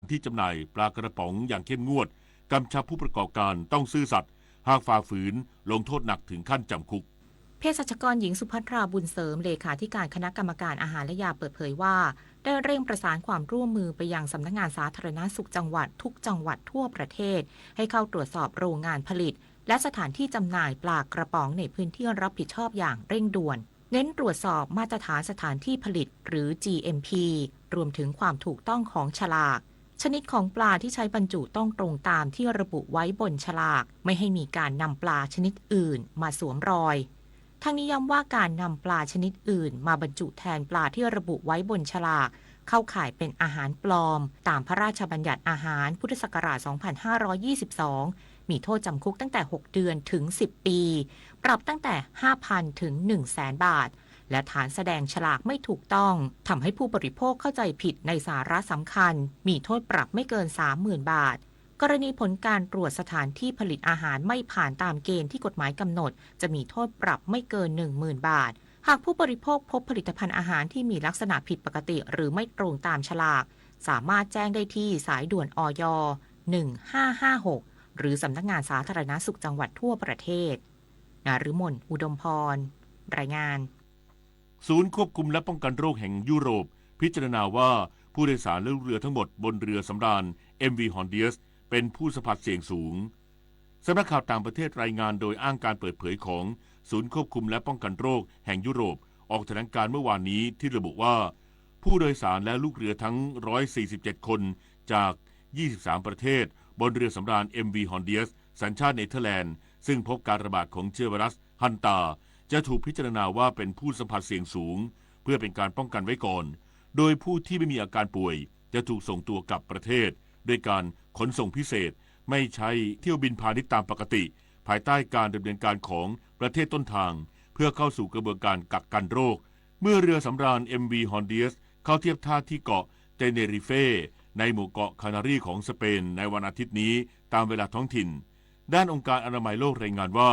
ที่จำหน่ายปลากระป๋องอย่างเข้มงวดกำชับผู้ประกอบการต้องซื่อสัตย์หากฝ่าฝืนลงโทษหนักถึงขั้นจำคุกเภสัชกรหญิงสุภัทราบุญเสริมเลขาธิการคณะกรรมการอาหารและยาเปิดเผยว่าได้เร่งประสานความร่วมมือไปยังสำนักงานสาธารณสุขจังหวัดทุกจังหวัดทั่วประเทศให้เข้าตรวจสอบโรงงานผลิตและสถานที่จำหน่ายปลากระป๋องในพื้นที่รับผิดชอบอย่างเร่งด่วนเน้นตรวจสอบมาตรฐานสถานที่ผลิตหรือ GMP รวมถึงความถูกต้องของฉลากชนิดของปลาที่ใช้บรรจุต้องตรงตามที่ระบุไว้บนฉลากไม่ให้มีการนำปลาชนิดอื่นมาสวมรอยทั้งนี้ย้ำว่าการนำปลาชนิดอื่นมาบรรจุแทนปลาที่ระบุไว้บนฉลากเข้าข่ายเป็นอาหารปลอมตามพระราชบัญญัติอาหารพุทธศักราช 2522 มีโทษจำคุกตั้งแต่ 6 เดือนถึง 10 ปีปรับตั้งแต่ 5,000 ถึง 100,000 บาทและฐานแสดงฉลากไม่ถูกต้องทำให้ผู้บริโภคเข้าใจผิดในสาระสำคัญมีโทษปรับไม่เกิน 30,000 บาทกรณีผลการตรวจสถานที่ผลิตอาหารไม่ผ่านตามเกณฑ์ที่กฎหมายกำหนดจะมีโทษปรับไม่เกิน 10,000 บาทหากผู้บริโภคพบผลิตภัณฑ์อาหารที่มีลักษณะผิดปกติหรือไม่ตรงตามฉลากสามารถแจ้งได้ที่สายด่วนอย 1556 หรือสำนักงานสาธารณสุขจังหวัดทั่วประเทศนฤมล อุดมพรรายงานศูนย์ควบคุมและป้องกันโรคแห่งยุโรปพิจารณาว่าผู้โดยสารและลูกเรือทั้งหมดบนเรือสำราญ MV Hondius เป็นผู้สัมผัสเสี่ยงสูงสำนักข่าวต่างประเทศรายงานโดยอ้างการเปิดเผยของศูนย์ควบคุมและป้องกันโรคแห่งยุโรปออกแถลงการณ์เมื่อวานนี้ที่ระบุว่าผู้โดยสารและลูกเรือทั้ง147คนจาก23ประเทศบนเรือสำราญ MV Hondius สัญชาติเนเธอร์แลนด์ซึ่งพบการระบาดของเชื้อไวรัสฮันตาจะถูกพิจารณาว่าเป็นผู้สัมผัสเสี่ยงสูงเพื่อเป็นการป้องกันไว้ก่อนโดยผู้ที่ไม่มีอาการป่วยจะถูกส่งตัวกลับประเทศด้วยการขนส่งพิเศษไม่ใช้เที่ยวบินพาณิชย์ตามปกติภายใต้การดำเนินการของประเทศต้นทางเพื่อเข้าสู่กระบวนการกักกันโรคเมื่อเรือสำราญ MV Hondius เข้าเทียบท่าที่เกาะเตเนริเฟในหมู่เกาะคานารีของสเปนในวันอาทิตย์นี้ตามเวลาท้องถิ่นด้านองค์การอนามัยโลกรายงานว่า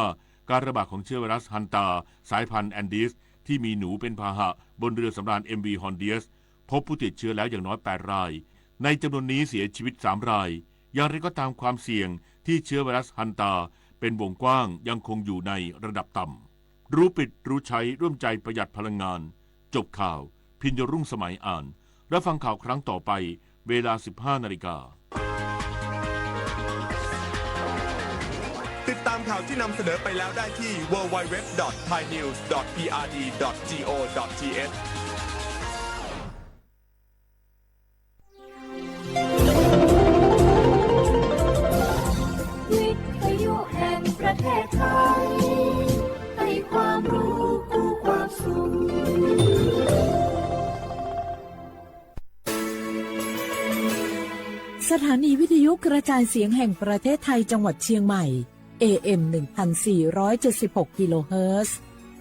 การระบาดของเชื้อไวรัสฮันตาสายพันธุ์แอนดิสที่มีหนูเป็นพาหะบนเรือสำราญ MV Hondius พบผู้ติดเชื้อแล้วอย่างน้อย8รายในจำนวนนี้เสียชีวิต3รายอย่างไรก็ตามความเสี่ยงที่เชื้อไวรัสฮันตาเป็นวงกว้างยังคงอยู่ในระดับต่ำรู้ปิดรู้ใช้ร่วมใจประหยัดพลังงานจบข่าวพิญญรุ่งสมัยอ่านรับฟังข่าวครั้งต่อไปเวลา 15 นาฬิกาติดตามข่าวที่นำเสนอไปแล้วได้ที่ www.thainews.prd.go.thวิทยุแห่งประเทศไทยให้ความรู้คู่ความสุขสถานีวิทยุกระจายเสียงแห่งประเทศไทยจังหวัดเชียงใหม่ AM 1476 กิโลเฮิรตซ์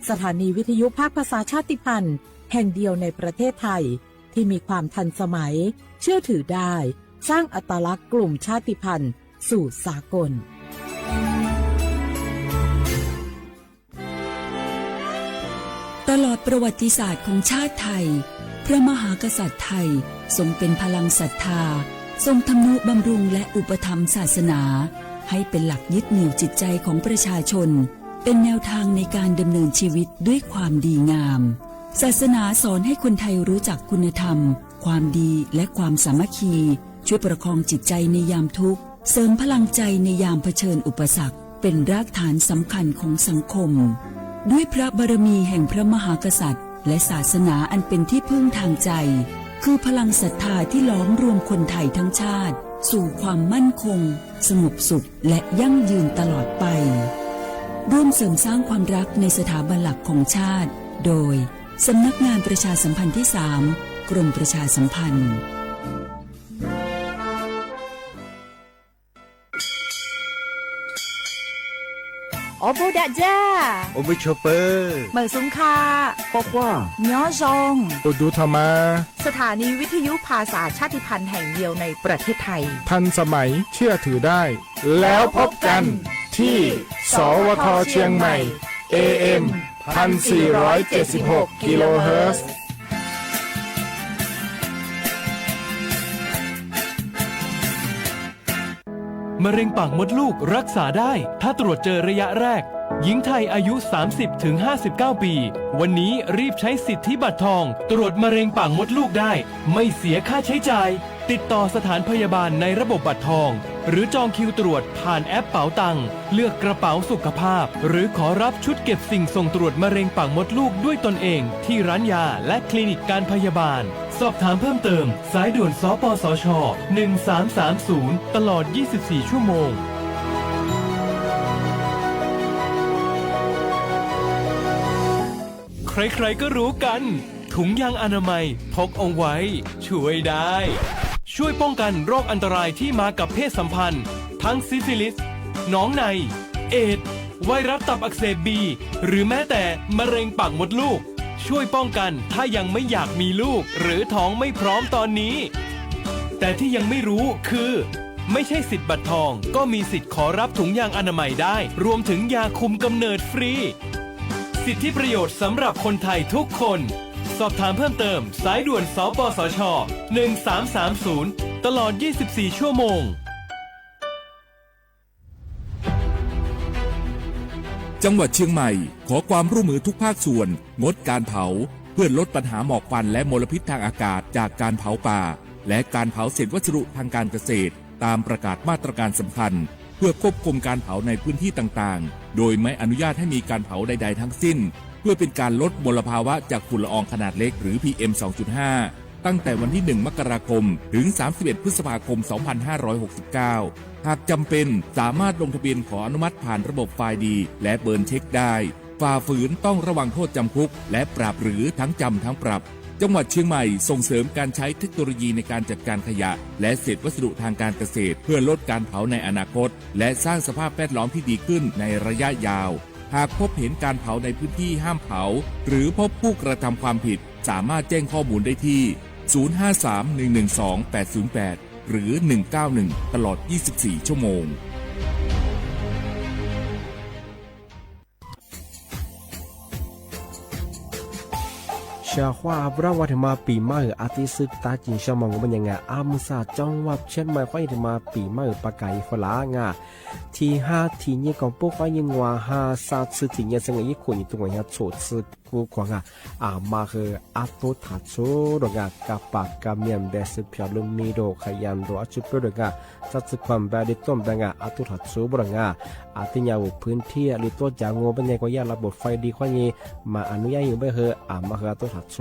สถานีวิทยุภาคภาษาชาติพันธุ์แห่งเดียวในประเทศไทยที่มีความทันสมัยเชื่อถือได้สร้างอัตลักษณ์กลุ่มชาติพันธุ์สู่สากลตลอดประวัติศาสตร์ของชาติไทยพระมหากษัตริย์ไทยทรงเป็นพลังศรัทธาทรงทำนุบำรุงและอุปถัมภ์ศาสนาให้เป็นหลักยึดเหนี่ยวจิตใจของประชาชนเป็นแนวทางในการดำเนินชีวิตด้วยความดีงามศาสนาสอนให้คนไทยรู้จักคุณธรรมความดีและความสามัคคีช่วยประคองจิตใจในยามทุกข์เสริมพลังใจในยามเผชิญอุปสรรคเป็นรากฐานสำคัญของสังคมด้วยพระบารมีแห่งพระมหากษัตริย์และศาสนาอันเป็นที่พึ่งทางใจคือพลังศรัทธาที่ล้อมรวมคนไทยทั้งชาติสู่ความมั่นคงสงบสุขและยั่งยืนตลอดไปร่วมเสริมสร้างความรักในสถาบันหลักของชาติโดยสำนักงานประชาสัมพันธ์ที่ 3 กรมประชาสัมพันธ์โอบูดะจ้าโอเบชเปอร์เหมือซุงคาปอกว่าย้อซงอุดูธรรมาสถานีวิทยุภาษาชาติพันธุ์แห่งเดียวในประเทศไทยทันสมัยเชื่อถือได้แล้วพบกันที่สวทเชียงใหม่ AM 1476 กิโลเฮิรตซ์ มะเร็งปากมดลูกรักษาได้ถ้าตรวจเจอระยะแรกหญิงไทยอายุ 30-59 ปีวันนี้รีบใช้สิทธิบัตรทองตรวจมะเร็งปากมดลูกได้ไม่เสียค่าใช้จ่ายติดต่อสถานพยาบาลในระบบบัตรทองหรือจองคิวตรวจผ่านแอปเป๋าตังค์เลือกกระเป๋าสุขภาพหรือขอรับชุดเก็บสิ่งส่งตรวจมะเร็งปากมดลูกด้วยตนเองที่ร้านยาและคลินิกการพยาบาลสอบถามเพิ่มเติมสายด่วนสปสช1330ตลอด24ชั่วโมงใครๆก็รู้กันถุงยางอนามัยพกเอาไว้ช่วยได้ช่วยป้องกันโรคอันตรายที่มากับเพศสัมพันธ์ทั้งซิฟิลิสหนองในเอดส์ไวรัสตับอักเสบบีหรือแม้แต่มะเร็งปากมดลูกช่วยป้องกันถ้ายังไม่อยากมีลูกหรือท้องไม่พร้อมตอนนี้แต่ที่ยังไม่รู้คือไม่ใช่สิทธิ์บัตรทองก็มีสิทธิ์ขอรับถุงยางอนามัยได้รวมถึงยาคุมกำเนิดฟรีสิทธิประโยชน์สำหรับคนไทยทุกคนสอบถามเพิ่มเติมสายด่วนสปสช1330ตลอด24ชั่วโมงจังหวัดเชียงใหม่ขอความร่วมมือทุกภาคส่วนงดการเผาเพื่อลดปัญหาหมอกควันและมลพิษทางอากาศจากการเผาป่าและการเผาเศษวัสดุทางการเกษตรตามประกาศมาตรการสำคัญเพื่อควบคุมการเผาในพื้นที่ต่างๆโดยไม่อนุญาตให้มีการเผาใดๆทั้งสิ้นเพื่อเป็นการลดมลภาวะจากฝุ่นละอองขนาดเล็กหรือ PM 2.5 ตั้งแต่วันที่ 1 มกราคมถึง 31 พฤษภาคม 2569 หากจำเป็นสามารถลงทะเบียนขออนุมัติผ่านระบบไฟล์ดีและเบิร์นเช็คได้ฝ่าฝืนต้องระวังโทษจำคุกและปรับหรือทั้งจำทั้งปรับจังหวัดเชียงใหม่ส่งเสริมการใช้เทคโนโลยีในการจัดการขยะและเศษวัสดุทางการเกษตรเพื่อลดการเผาในอนาคตและสร้างสภาพแวดล้อมที่ดีขึ้นในระยะยาวหากพบเห็นการเผาในพื้นที่ห้ามเผาหรือพบผู้กระทำความผิดสามารถแจ้งข้อมูลได้ที่ 053-112-808 หรือ 191 ตลอด 24 ชั่วโมงชาว่าบราวัฒมาปีใหม่อาทิตย์ซึกตาจินชมองมันยังไงอามุสาจังหวัดเชียงใหม่ค่อยมาปีใหม่ปากไก่ฝรั่งที่5ที่นี้ของพวกเขายังว่า5 3次ที่นี้สังเกตคนอยู่ตรงนี้โฉดซึกูกว่ามาคืออาตุทัดโซดกับปากกับเมียนเบสเพียลุมมีโดขยันโดอจุดโดจัดสึกความแบบดิต้มอาตุทัดโซบรอาทิยาวพื้นที่หรือตัวจางโง่เป็นยังก็ยากระบบไฟดีกว่านี้มาอนุญาตอยู่ไม่คือมาคืออาตุทัดโซ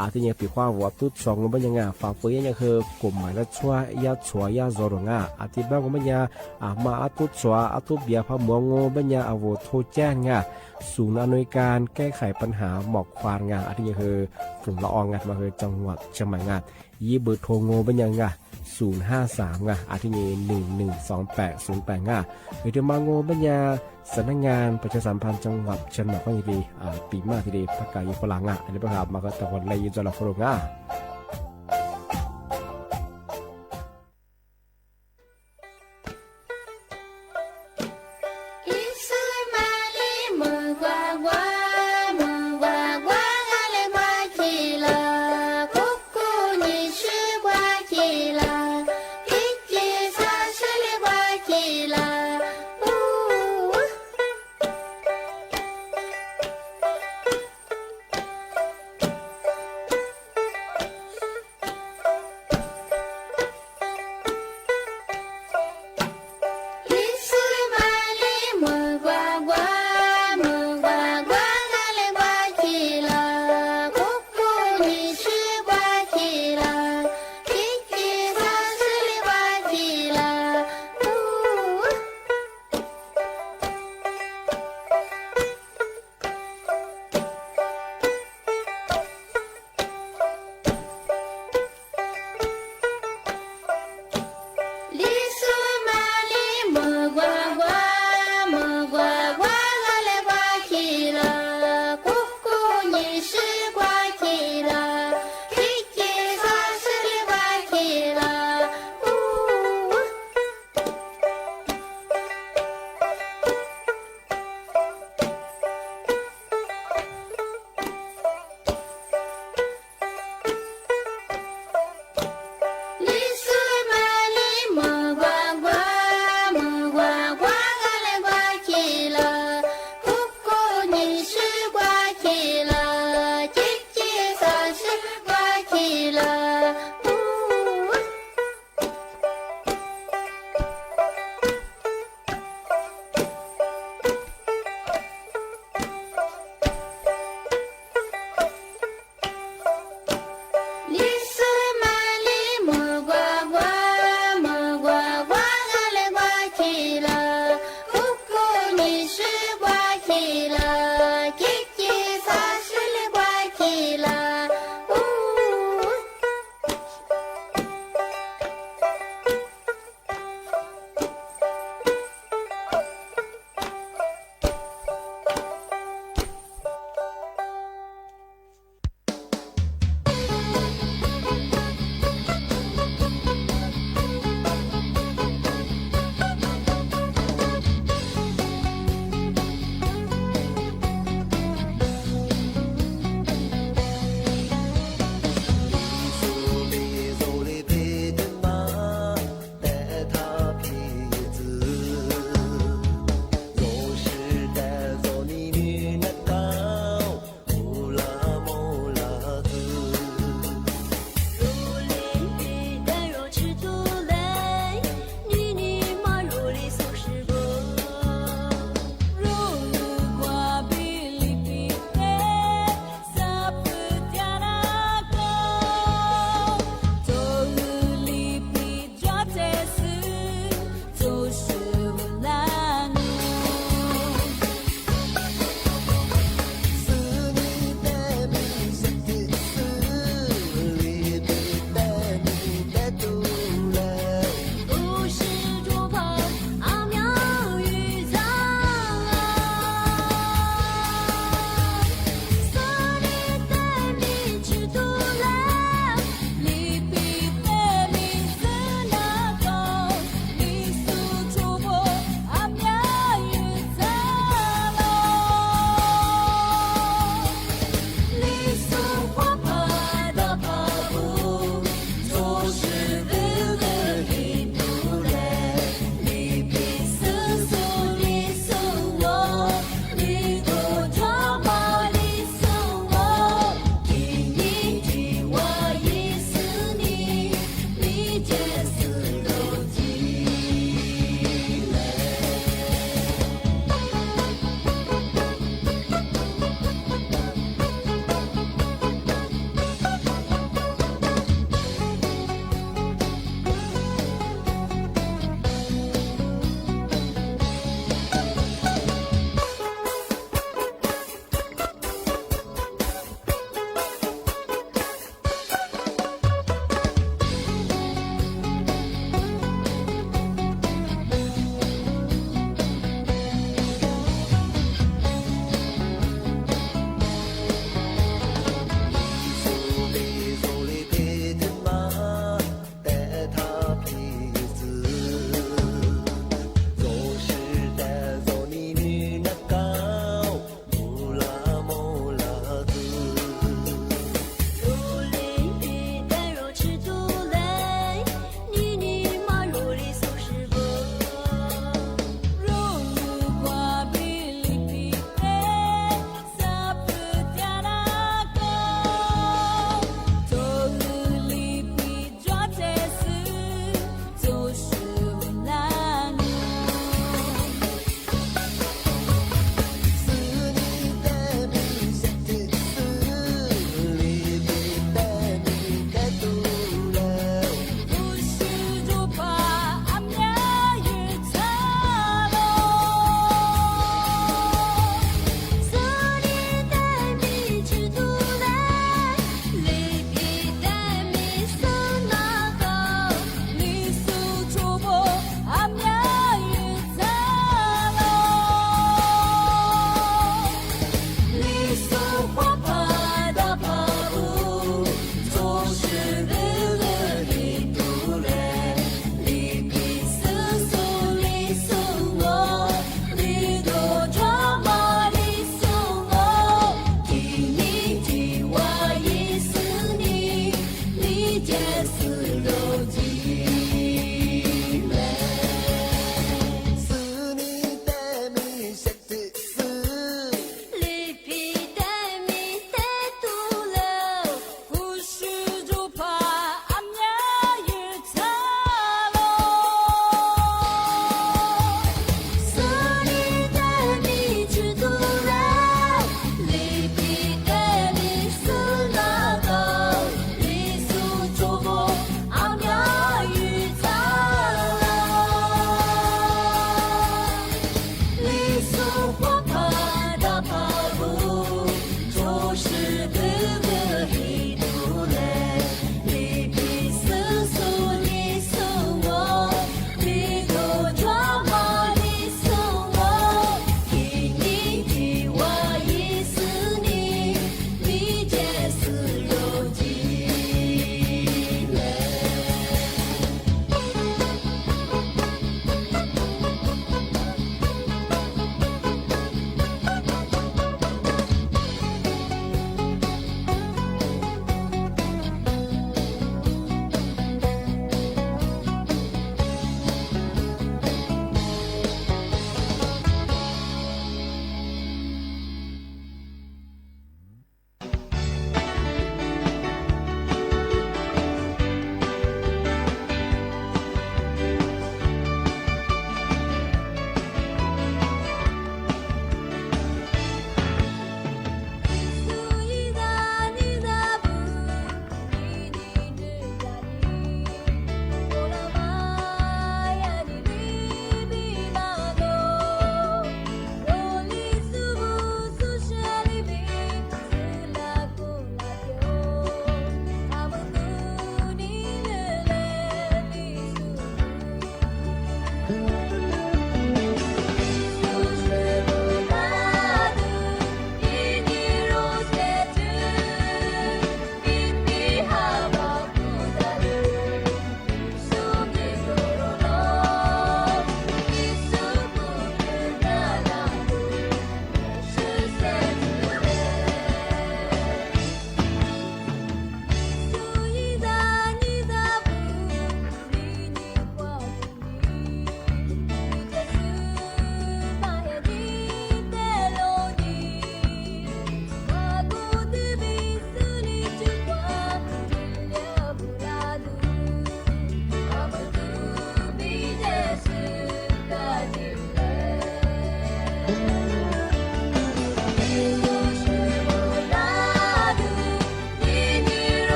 อาทิยังปีความว่าตุดสองโง่เป็นยังฝากเฟยยังคือกลุ่มหมายละชัวยาชัวยาโซอาทิบ้างโง่เป็นยังมาอาตุชัวอาตุเบียพะมัวโง่เป็นยังอาวุธโทแจ้งศูนย์อำนวยการแก้ไขปัญหาหมอกควันอาทิยังคือฝุ่นละอองมาคือจังหวัดเชียงใหม่ยี่เบอร์โทรโง่เป็นยัง053อาทิยัง112808หรือจะมาโง่เป็นยังสำนักงานประชาสัมพันธ์จังหวัดเชียงใหม่ก็ยังดีปีมาทีเดียวประกาศยุฝรั่งอันนี้ประกาศมาก็ตะวันเลยยินจราฝรั่ง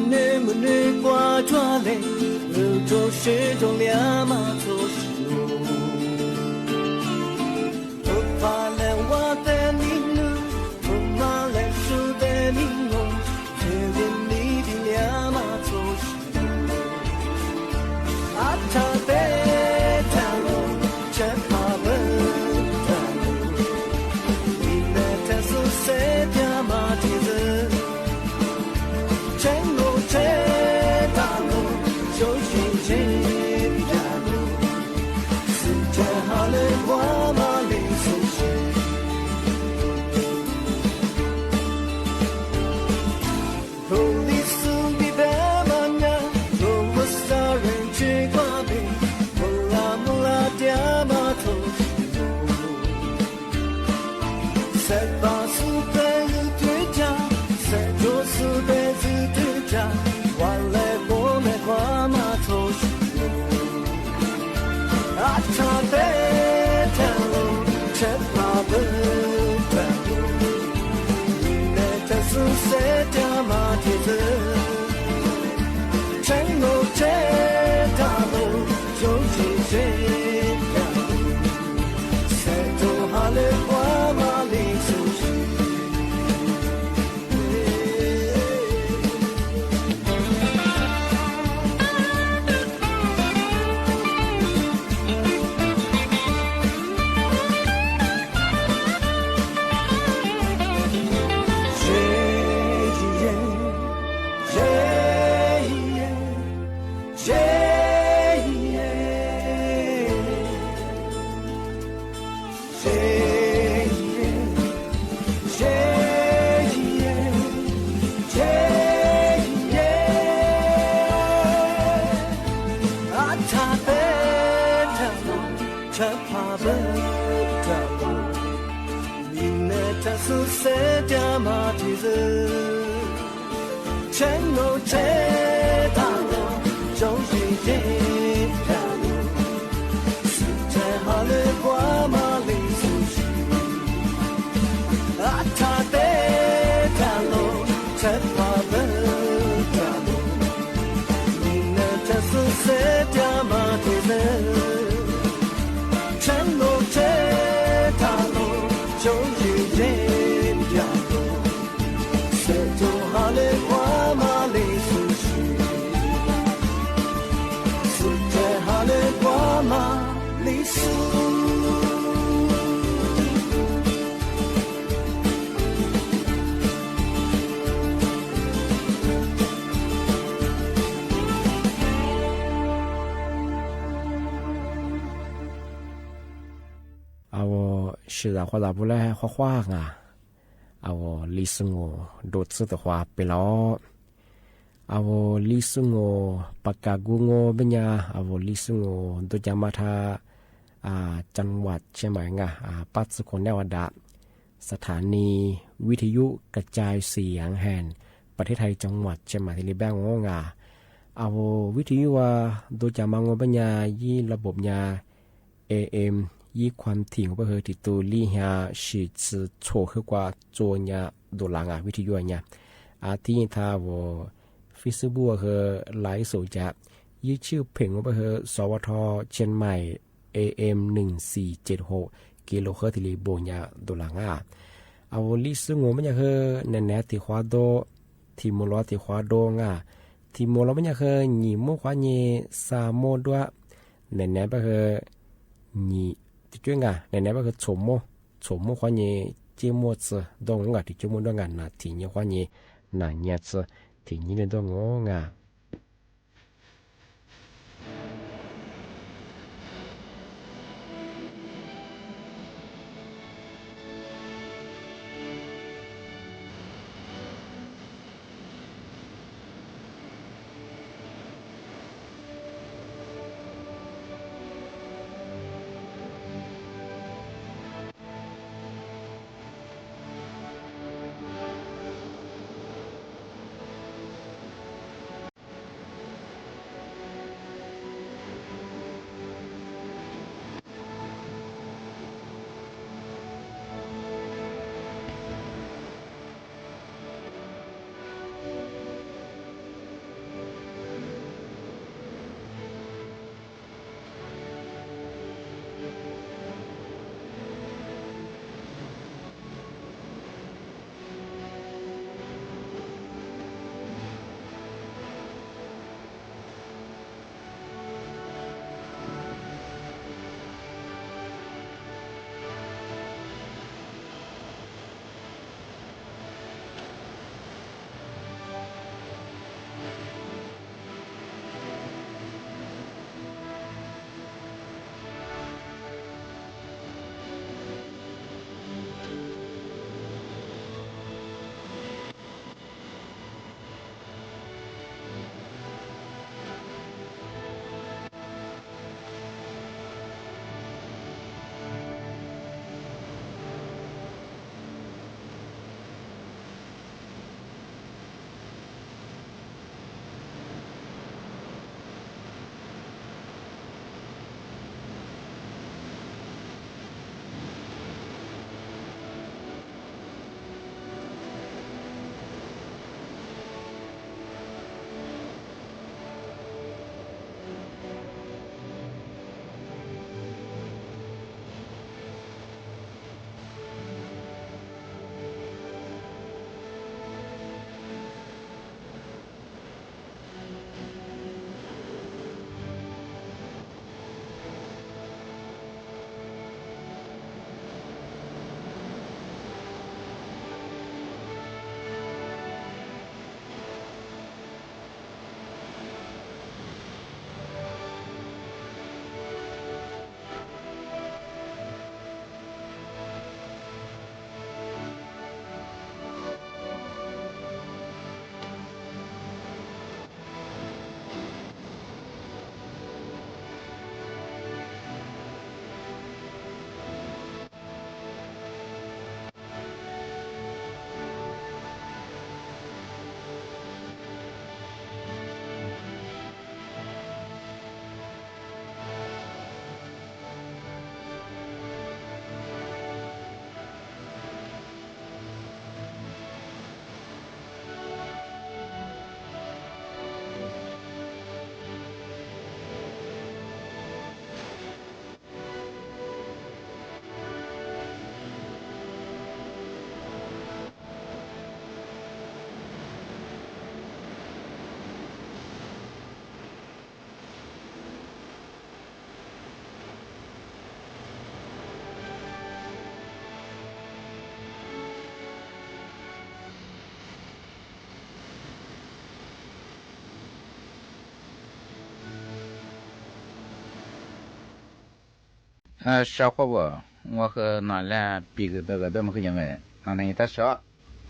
内不内挂抓嘞，日头是中两马做事路。不怕来我的你路，不怕来输的你我，只为你的两马做事路。阿他的他路，真怕不他路，你那他说谁的马蹄子？真路真大路，就寻真大路，世界好了我马里苏西。红里苏比白马呀，罗我杀人去挂背，木拉爹马头西路，三把苏白日对家，三桌苏白日。完了，我们花马头西路，阿查的条路，真怕不断路，你那这是谁家马蹄子？真路真大路，就去真大路，谁都好了花马里苏西。真路真大路，就是真大路，世界好了花马里苏西，阿他的大路，真怕不大路，你那这是谁家马蹄子？真路真大路，就是真大路。就好了，花马里苏西，世界好了，花马里苏。我是的，或者不来画画啊。我历史我多次的话，不了。我历史我ปากกากู我เป็นยา我历史我都จะมาทาจังหวัดเชียงใหม่ไงปัจจุบันเนี่ยว่าสถานีวิทยุกระจายเสียงแห่งประเทศไทยจังหวัดเชียงใหม่ที่เรียกว่าไงวิทยุว่าโดยจะมางอปัญญายี่ระบบยา AM ยี่ความถี่ของเพื่อติดตัวลี่ฮาสิทธิ์โชว์ขึ้นกว่าโจนยาโดหลังวิทยุเนี่ยที่ท่าวเฟซบุ๊กคือไลฟ์สดจะยี่ชื่อเพลงของเพื่อสวทเชียงใหม่ AM 1476กิโลเฮิรตซ์ที่เรียกโบยาโดหลังลิสงมันจะคือแน่ๆที่ขวาโดที่มอลที่ขวาโดที่มอลมันจะคือหนีมุขวานี่สามโมด้วยแน่ๆก็คือหนีที่ช่วยแน่ๆก็คือชมโมขวานี่เจ้าโมซดงที่ช่วยโมด้วยนะที่นี่ขวานี่น่ะเนี่ยที่นี่เลยต้อง小伙伴，我和那俩比个么个样哎，那他说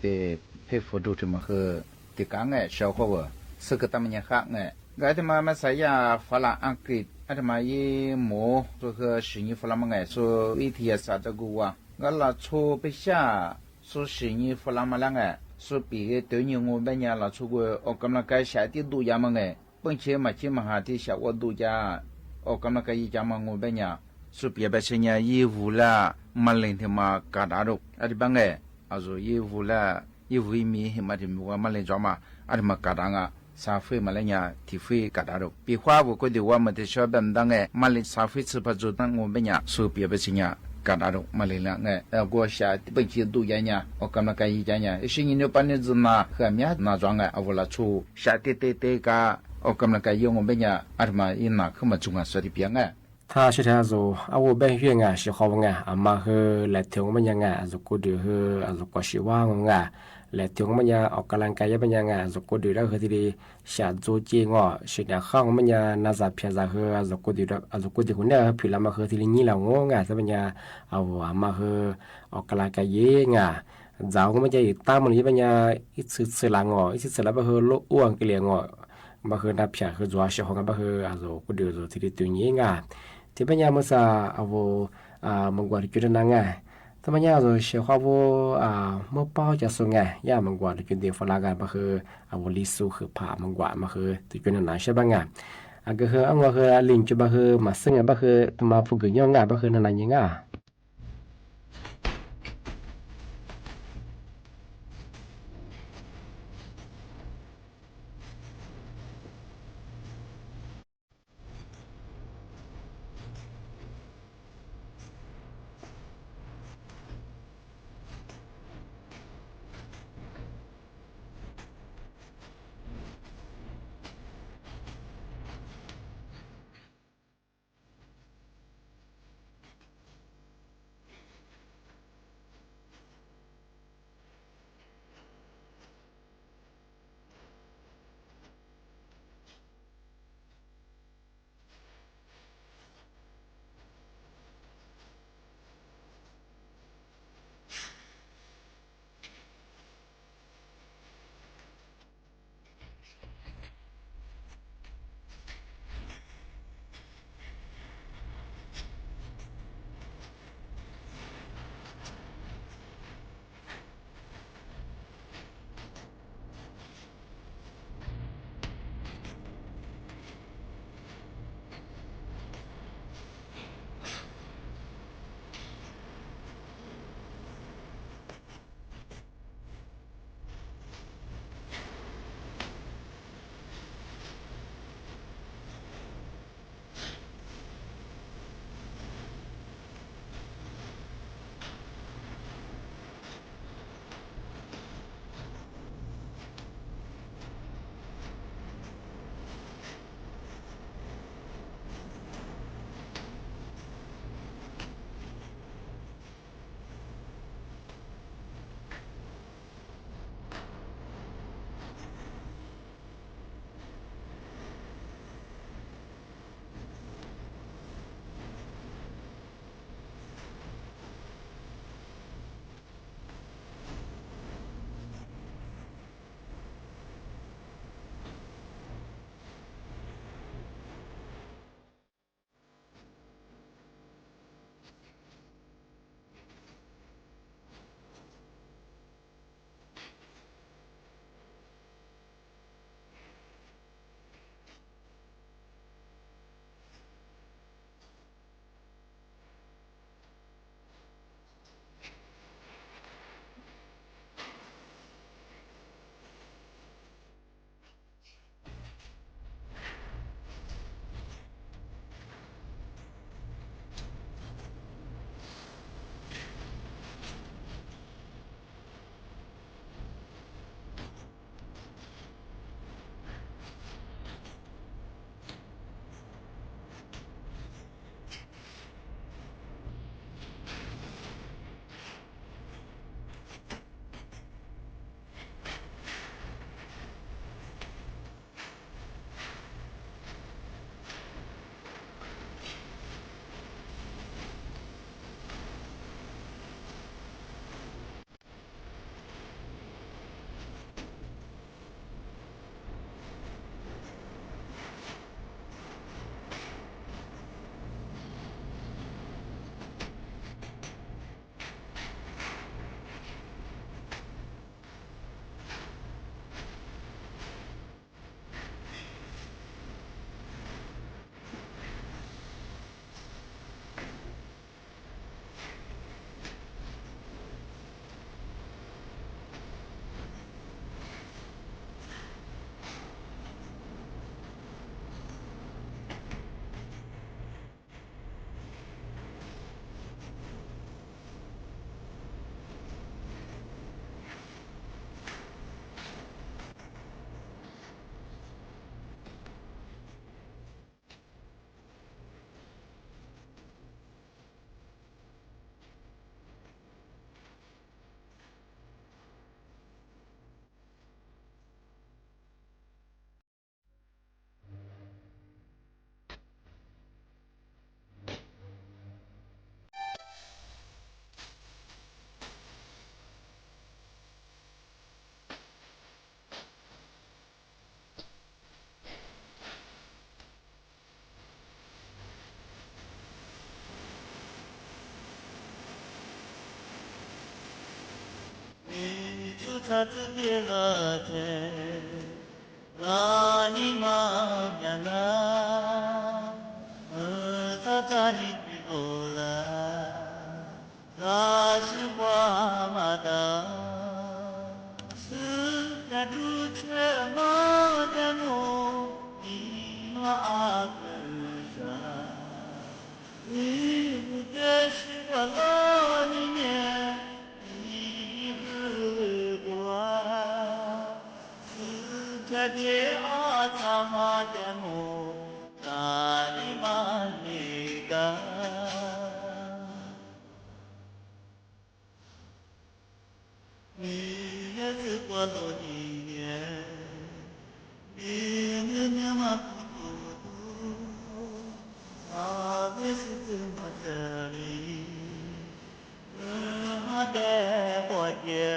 的佩服住这么和的刚哎，小伙伴是个他们家哈哎，俺他妈啥呀发了安给，俺他妈一摸这个生意发了么哎，说一天啥这个哇，俺拉出不下，说生意发了么两哎，说别个对你我们家拉出个，我刚那个下地度家么哎，本钱嘛起码还得下我度家，我刚那个一家嘛我们家。说别把钱呀，义务了，马林他妈干大肉，阿里帮哎，说义务了，义务一米嘛的我马林装嘛，阿里嘛干大啊，沙费嘛来呀，提费干大肉，别花我觉得我们的小本当哎，马林沙费吃不足当我们呀，说别把钱呀。干大肉，马林了哎，我下本期都人呀，我刚那干一家呀，是你那半日子嘛，和面那装哎，我拉出下对个，我刚那干用我们呀，阿里嘛一拿去嘛中啊，说的别哎。他是他说啊，我本学啊是好啊，阿妈和来听我们讲啊，就过得和啊就过希望啊，来听我们讲，我กำลังกายเป็นยังไง就过得了和这里下周节我是两行我们讲那啥片子和就过得了就过得คนเนี่ยพี่ละมา和这里你了我啊，这边讲啊我阿妈和我กำลังกาย啊。早我们就当们里边呀，一次来我，一次来不和老王给连我，不和那片和主要小红不和啊，就过得就这里对你啊。ที่ปัญญาเมื่อสาเอามังกรจุดนั้นไงที่ปัญญาเราเชื่อว่าเมื่อเป้าจะส่งไงย่ามังกรจุดเดียวฝรั่งกันมาคือลิสูคือผ่ามังกรมาคือจุดนั้นใช่บ้างไงก็คือว่าคือลิงจุดมาคือมาซึ่งไงมาคือมาฝึกย่องไงมาคือนั่นยังไง萨子别了的，拉你妈面啦，萨扎里比罗啦，拉是花马达，是那主车马的我，你妈阿哥啥，你不得是我老你娘。Jadi asama demo tani manika ni sekwalo ni ni nyama kutu ave situ matari ade poye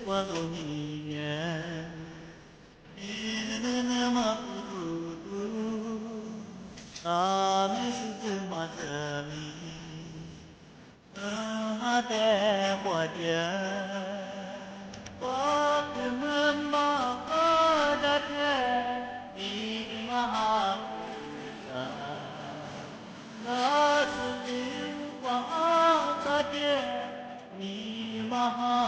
Cuando niña, ni ma kutu, ame situ matami, ade wajah, waktu mama ada di maha nasi wajah di maha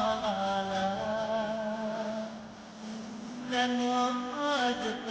dan wajah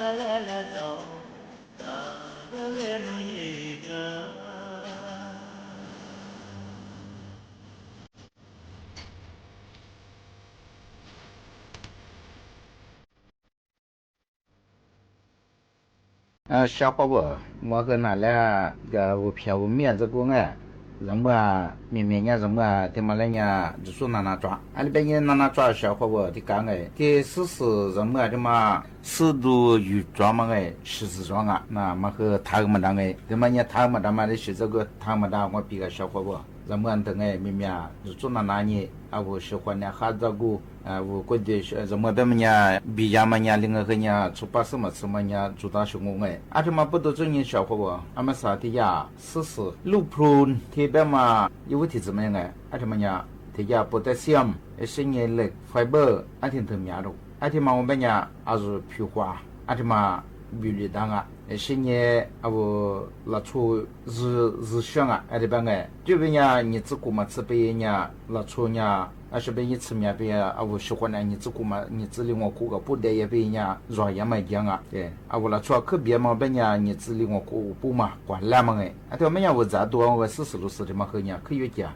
小伙伴，我跟那来个我票我面子过哎，人们明明人们他妈来呢，就说拿抓，俺那边人拿抓小伙伴的干哎，第四是人们他妈适度有抓嘛哎，实质抓啊，那么和他们当哎，他妈呢他们当嘛的是这个他们当我比个小伙伴，人们等哎明明就说拿呢，啊我喜欢呢哈这个。我估计什么的么呢？比亚么呢？另外个呢？出发什么呢？做大项目哎，而且嘛不都专业小伙伴，俺们啥的呀？试试路普特别嘛，有题怎么样哎？而且么呢？这呀potassium、深叶类、fiber， 而且特别多，而且嘛我们呢还是皮花，而且嘛比例大啊。深叶我拉出日香啊，而且边哎，这边呢你自古嘛这边呢拉出呢。而是被一次面被我喜欢呢，你自古嘛，你自里我过个不得也被人家绕也没讲啊，对，我那说可别嘛，被人家你自里我过不嘛，管烂嘛哎，对我们家我咋多我40的嘛和人家可以讲，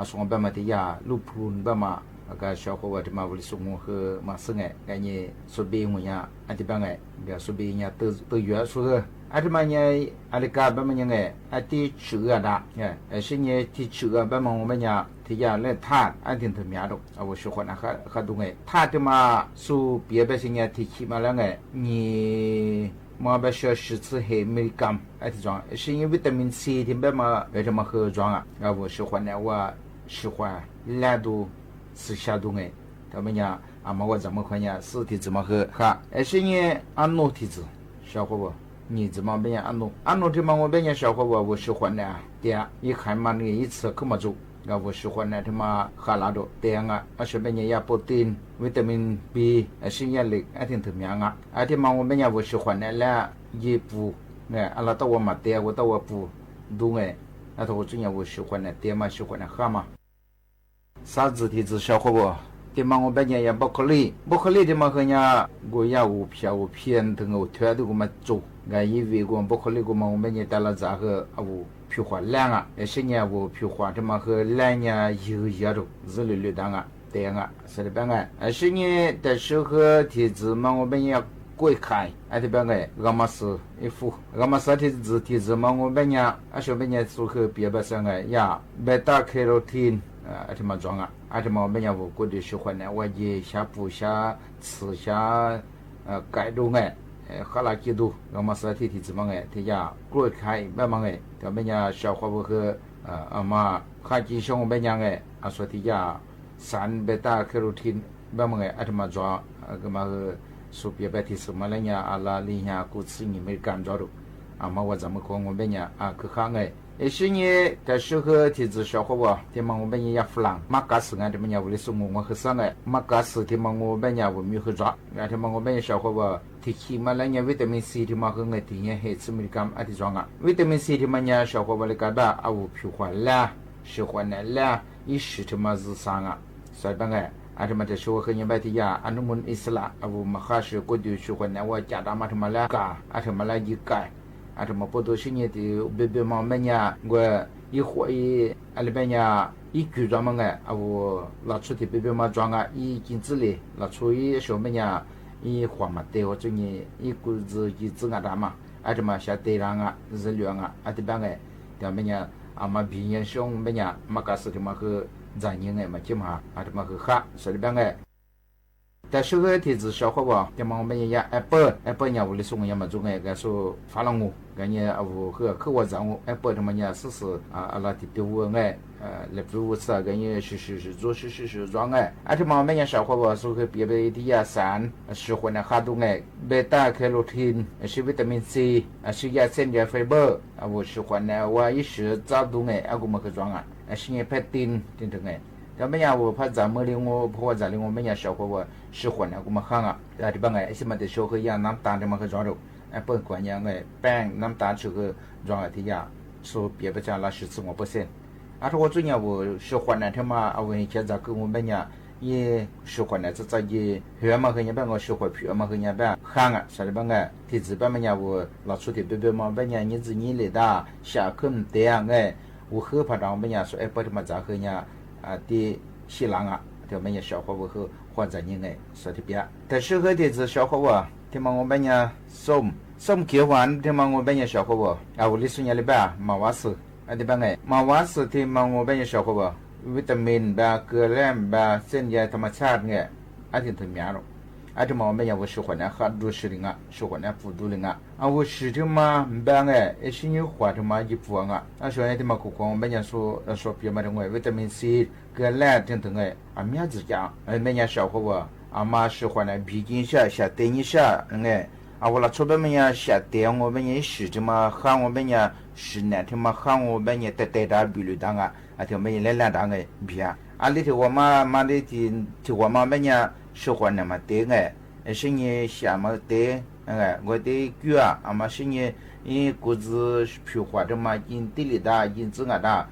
说我们嘛的呀，路普吧嘛，那个小伙子嘛，我的说我和嘛是哎，感觉说别我呀，对吧哎，别说别人家都约说的。而且嘛呢，阿里嘎巴嘛呢个，第10个的，是呢第10个巴嘛我们呢，提下来谈，定特别多，我喜欢那哈东个，他的嘛，说别的是呢提起嘛那个，你嘛把小10次黑美感，这种，是因为维他命 C 的嘛，为什么喝装啊？我喜欢呢，我喜欢来都吃下东个，他们呢，嘛我怎么看呢？是的怎么喝哈？是呢按诺体质，小伙伴。你怎么变安诺这么我变小伙我喜欢的，对啊，一看嘛那一次可么做，我喜欢的他妈哈拉多，对啊，是变也不丁，维他命 B， 是也力，挺特别啊，他妈我变我喜欢的啦，也不，阿拉到我嘛对，我到我不，懂哎，那我真我喜欢的，对嘛喜欢的哈嘛，啥子体质小伙ที่มังโอเบญญาบรอกโคลีที่มาคือเนี่ยกูอยากเพียวเพียนถึงเอาเถื่อดูกูมาจุกายยีวีกูบรอกโคลีกูมังโอเบญญาแต่ละจากคือเอาผิวขวานแรงอ่ะไอ้สิ่งเนี่ยกูผิวขวานที่มาคือแรงเนี่ยยืดยาดูจะลุยดังอ่ะเตียงอ่ะสรุปเป็นไงไอ้สิ่งเนี่ยแต่ชื่อคือที่จะมังโอเบญญากล้วยไข่ไอ้ที่เป็นไงกามาสอีฟูกามาสที่จะมังโอเบญญาไอ้สิ่งเป็นเนี่ยสุขเปียบเป็นไงยาเบต้าแคโรทีนไอ้ที่มาจงอ่ะไอ้ที่มาเป็นอย่างกูดีสุขเนี่ยว่าเย่ชาปูชา刺ชาไก่ดูไงข้าราชดูกามาสที่จะมังไงที่ยากล้วยไข่แบบมังไงแต่เป็นอย่างชาวขวบคือมาข้าจีชงเป็นอย่างไงอาศัยที่ยาสารเบต้าแคโรทีนแบบมังไงไอ้ที่มาจงก็มาสุเปียแบบที่สมัยเนี่ยอาลาลีเนี่ยกูสิ่งอเมริกันจอดูมาว่าจะมาคงเป็นอย่างคือข้างไงไอ้สิ่งนี้แต่ชื่อคือที่จะชาวขวบที่มังเป็นอย่างฝรั่งมักกัสไงที่มันอย่างวิสุงงคือสังไงมักกัสที่มังเป็นอย่างวิมีคือจ้าที่มังเป็นชาวขวบที่ขี้มาแล้วเนี่ยวิตามินซีที่มาคือไงที่เนี่ยเหตุสมิกรรมอธิจงอ่ะวิตามินซีที่มันเนี่ยชาวขวบเลยก็ได้เอาผิวขวานละผิวขวานละอีสิที่มาจะสังอ่ะใส่เป็นไงอาจจะมาจะช่วยคือยังไงที่ยาอนุมูลอิสระเอามาฆ่าเชื้อกุดูช่วยเนี่ยว่าจะทำมาถึงมาแล้วกาอาจจะมาแล้วยิ่งไกอาจจะมาพูดตัวสิ่งนี้ที่เบบมาเมียว่าอีหัวอีอะไรเมียอีกุจามังไงเอาลักชุดที่เบบมาจงอ่ะอีกินจิเลยลักชุดอีชาวเมียอีหัวมาเตะว่าจุนี่อีกุจอีจิงาดามาอาจจะมาชาเตรังอ่ะจะเลี้ยงอ่ะอาจจะเป็นไงแต่เมียอามาบินยังช่วงเมียมากัสที่มาคือ在人哎嘛，起码阿他妈去哈，说的边个？但是个天子小伙吧，他妈我们也Apple呢，我的送也嘛种哎，个说发了我，个呢我和我让我Apple他妈呢试试阿拉的丢我哎，来不我啥个呢是做是装哎，阿他妈我们也小伙吧，说个别的呀三，是混的哈东哎，贝塔แคโรทีน是维他命 C，是亚碘的 fiber，我是混的我也是早东哎，阿个么去装啊。是也拍丁丁的哎，咱们呀我怕咱们的我怕咱的我们呀小伙我是混了我们看啊，这地方哎是么的小伙呀น้ำตาล的么去装肉，不管样哎แป้งน้ำตาล这个装了的呀，说别不讲了15%，我最近我是混了他妈我现在跟我们呀也是混了这也血嘛和人家我是混血嘛和人家看啊，啥地方哎，体质方面呀我老出的别嘛别人日子你来的下坑这样哎。我和怕让我们家说，不他妈咋和人家的西郎啊，他们家小伙我和或者人哎说的别，但是和的是小伙我，他们我们家送结婚，他们我们家小伙我，我的孙女里边马瓦斯，对吧哎，马瓦斯他们我们家小伙我，วิตามินแบบเกลือแร่แบบเส้นใยธรรมชาติไงที่ถึงมีอะไรอาจจะมองไม่อย่างว่าสุขวัญขัดดูสิริงะสุขวัญฟูดูลิงะเอาว่าสิที่มาแบงไอ้สิ่งที่ขวาที่มาหยิบฟังส่วนที่มาคุกของไม่อย่างส่วนเพียงมาถึงไงวิตามินซีเกลือแร่ถึงไงมีอะไรจ้าไม่อย่างชาวเขาว่ามาสุขวัญบีกินชาเตนิชาไงเอาว่าชอบไม่อย่างชาเตงว่าไม่อย่างสิที่มาข้างว่าไม่อย่างสิเนี่ยที่มาข้างว่าไม่อย่างเตะดาบิลุดังที่ไม่อย่างเล่นดังไงเบียอะไรที่ว่ามาได้ที่ว่ามาไม่อย่าง说话那么对哎，是你下么对哎，我的句啊，嘛是你估计皮话的嘛，因地里大，因子个大，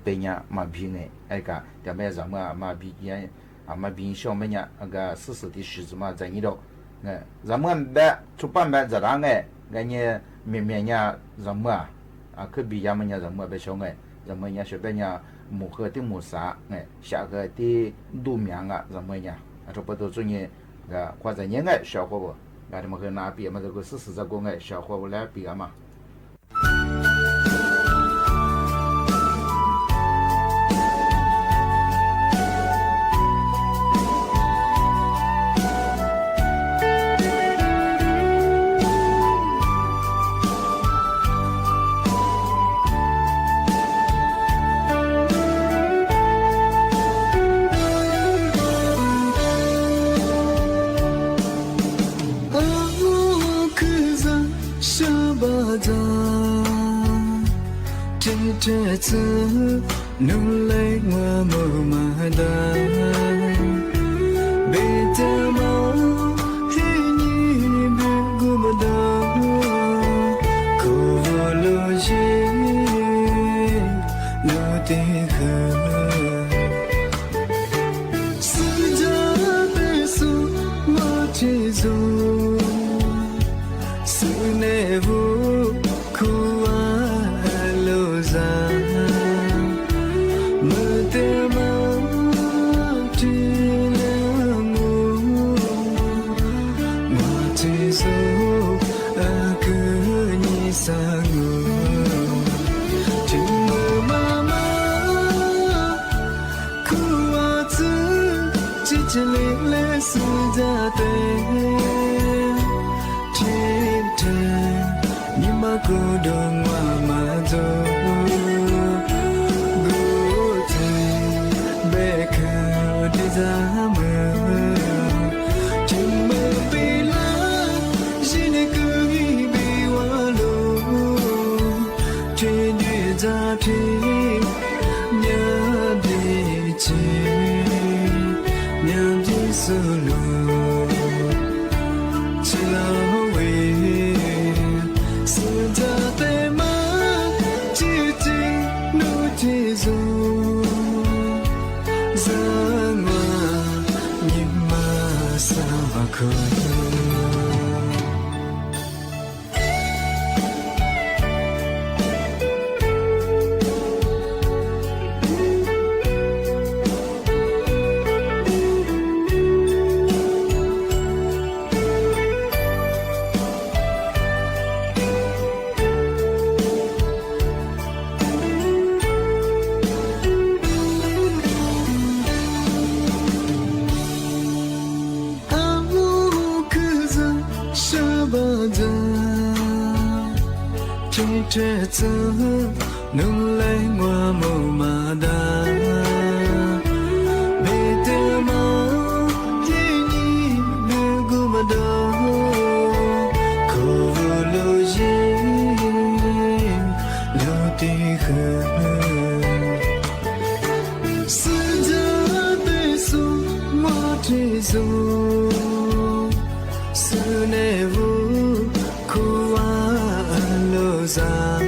别人嘛平哎个，咱们咱们嘛比人嘛比小么呢，那个事实的事子嘛在你头，哎，咱们别出版别这样哎，人家面呢咱们可比咱们呢咱们别小哎，咱们呢是别人木和的木啥哎，下个的路面咱们呢。这不都做呢？或者人爱小伙不？他们和那边嘛，这个事在国外小伙不来比嘛。这次努力我不买单，别的嘛，嘿你别顾不到，可路去路的河，四周 vu kuwa loza mutema tilamu matizo akuni sangu timama kuwa tu chichlele sujate Kudong wamazo Gute Beka dizama Timba bila Jine kuhi biwalo Tini zati Nyadi chi Nyadi solo Chilawe Trẻ thơ nung lấy hoa màu mà đa bề tơ máu thế nhị đưa gu mà đó cô lô dì lô tì khờ sư gia bê su hoa thế du sư nè vu cô lô ra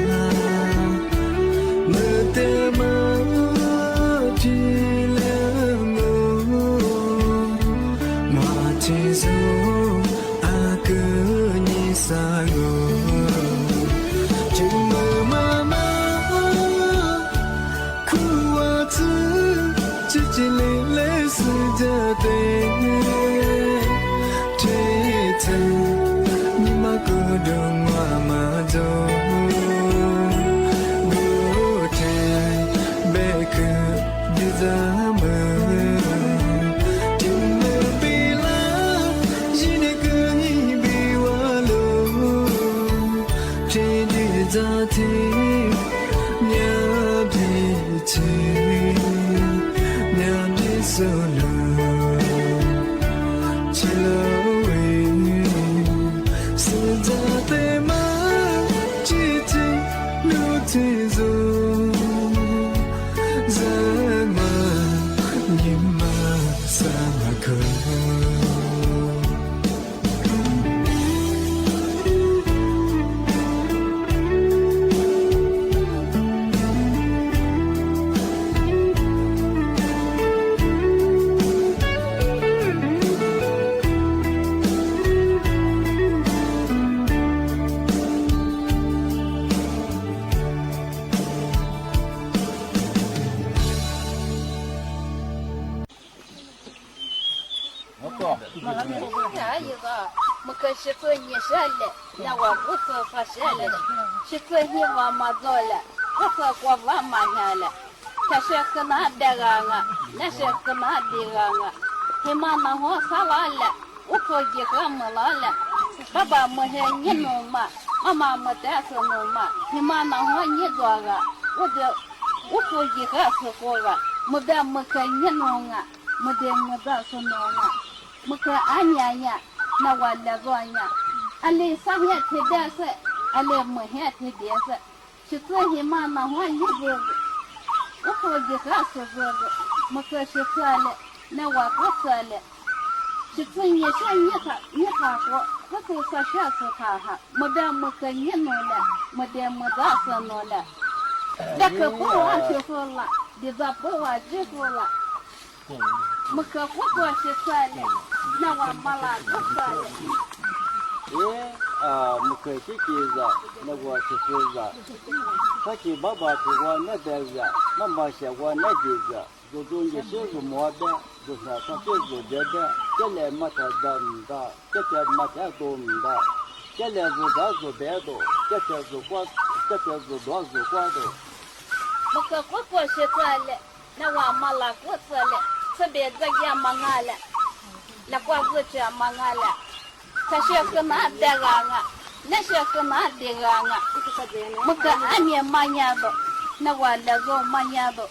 Baba muhenye numa, mama mutasa numa, himana honye dwaga, uko jika sokora, muda mukanye nunga, mude muda sononga, muka anyanya, na wala gonya, ale sahya tedase, ale muhe tedase, shikwa himana honye dwaga, uko jika sokora, muka shikale, na wakasale, shikwa nyeka ko, Kuku sasha sukaha, madam mukanya nola, madam madasa nola. Daka buwa shikola, diza buwa jikola. Muka kuku shikale, nawa mala kusale. 木刻西吉子，那个是孙子，他去爸爸去过那袋子，妈妈写过那地子，就中间写个毛的，就是他写个别的，这来没他的唔的，这些没他多唔的，这来是他是别的，这些是光，这些是多是光的。木刻过过写出来了，那我妈拉过出来了，这边这样忙啊了，那过过去忙啊了。他学个哪得个啊？那学个哪得个啊？木刻俺也忙呀的，那我那个忙呀的，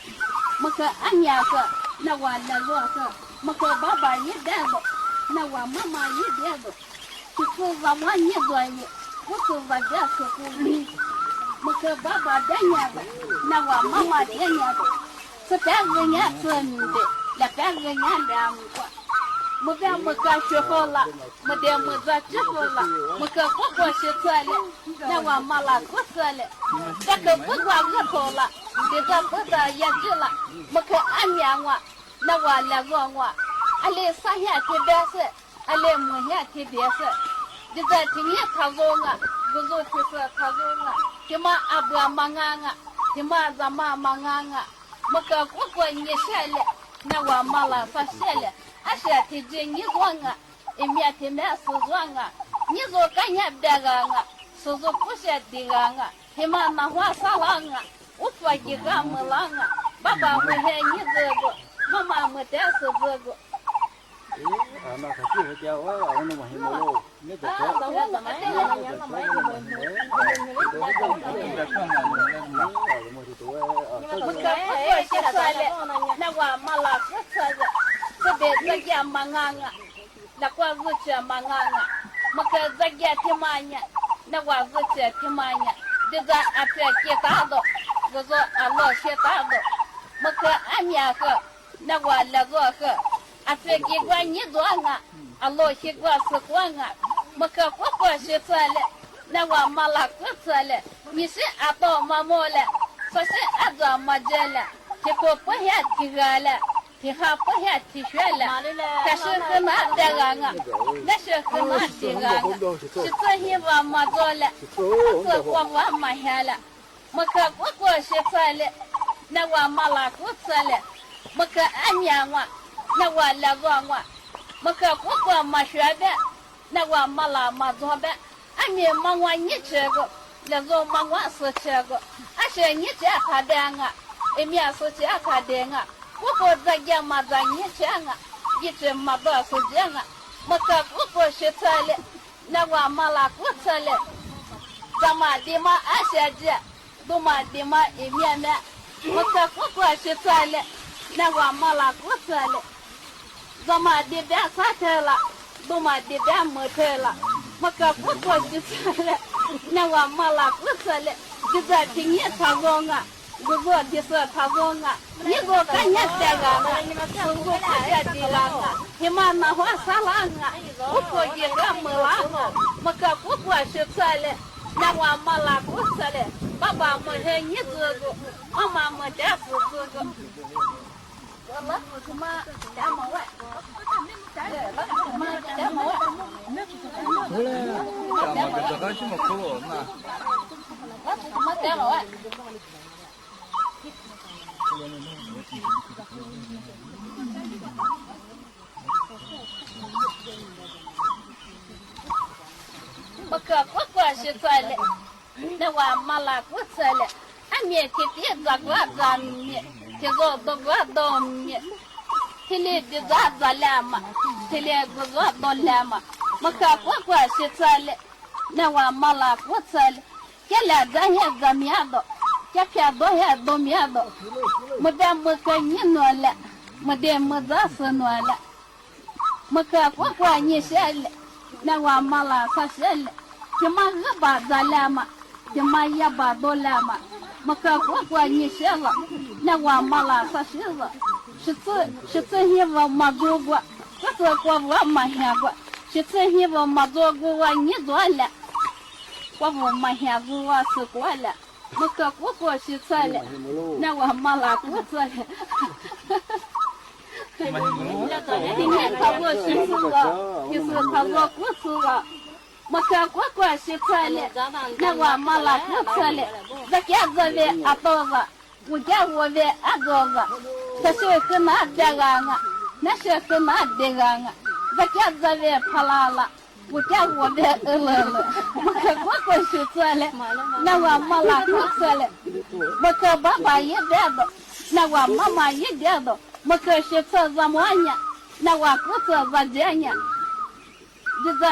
木刻俺也个，那我那个个，木刻爸爸也得的，那我妈妈也得的，就是咱们也做的，我是我家是苦力，木刻爸爸得呀的，那我妈妈得呀的，是别个人做的，那别个人两个。木边木刻学好了，木边木做学好了，木刻过过学出来了，那我妈拉过出来了，这个不光学好了，这个不得也知了，木刻俺娘我，那我那个我，俺来上下去别是，俺来木下去别是，这个今年他说我，不说就是他说我，他妈阿伯忙啊，他妈咱妈忙啊，木刻过过你下来，那我妈拉发下来。阿是提着你做啊，一面提面是做啊，你做干也别个啊，是做不是的啊，他妈那话啥啦啊，我说一个没啦啊，爸爸没害你这个，妈妈没得是这个。那他就是叫我，我那么很malo，你这说。那我妈拉个车子。这边这家忙啊，那我是去忙啊，我跟这家挺忙呀，那我是去挺忙呀，这个阿婆给打的，我说阿老些打的，我跟俺娘个，那我那个个，阿婆给我你做啊，阿老些我是管啊，我跟我是出来了，那我妈拉个出来了，你是阿爸妈妈了，说是阿丈妈家了，结果不下提个了。他不下提学了，他是很难的啊，那是很难的啊，是这些我没做了，是我没下了，我可我是出来了，那我没拉过出来了，我可俺娘我，那我那个我可我没学的，那我没拉没做的，俺们没我你这个，那个没我是这个，俺是你这他的啊，一面是这他的啊。我这家嘛在你这啊，一直没多时间啊，我可我学出来了，那我没拉过出来了，咱们的嘛俺学的，都嘛的嘛一面面，我可我学出来了，那我没拉过出来了，咱们的边啥车了，都嘛的边没车了，我可我学出来了，那我没拉过出来了，就在今年才说啊。我说的是他说啊，你说干也这个啊，我说不是这个啊，你妈那话啥啦啊？我说一个没啦啊，我可我是出来了，那我没拉过出来，爸爸没害你这个，妈妈没得是这个。我了什么家门外？家门外。我嘞，家门这个什么苦嘛？我什么家门外？我可我是出来了，那我没拉过出来了，俺面天天做过做面，天做做过做面，天天就做做了嘛，天天做做做了嘛，我可我是出来了，那我没拉过出来了，现在咱也做面的。这片多些多面的，没得没给你弄了，没得没这事弄了，没给我你写了，那我没拉他写了，他妈2把这了嘛，他妈1把多了嘛，没给我你写了，那我没拉他写了，是这些我没做过，这是我没写过，是这些我没做过我你做了，我没写过我是过了。我可我是出来了，那我没拉过出来。今年他说是了，就是他说过去了，么个乖乖是出来，那我妈拉不出来，这家子的阿多子，我家我的阿多子，这是很难的啊，那是很难的啊，这家子的跑了，我家我的了，么个乖乖是出来，那我妈拉不出来，么个爸爸也得的，那我妈妈也得的，么个是吃什么呢？那我不吃什么呢？这个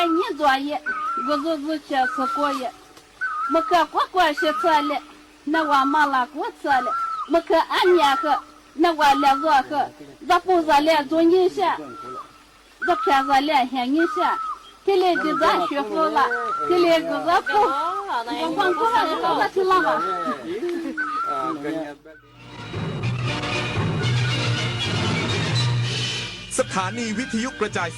你做业，我就是吃吃过业。么个乖乖是吃了，那我妈拉过吃了。么个俺娘喝，那我来做喝，这不是来做人下，这骗子来骗人下。这里就咱学会了，这里就是不，我光过来就我去了吧。สถานีวิทยุกระจาย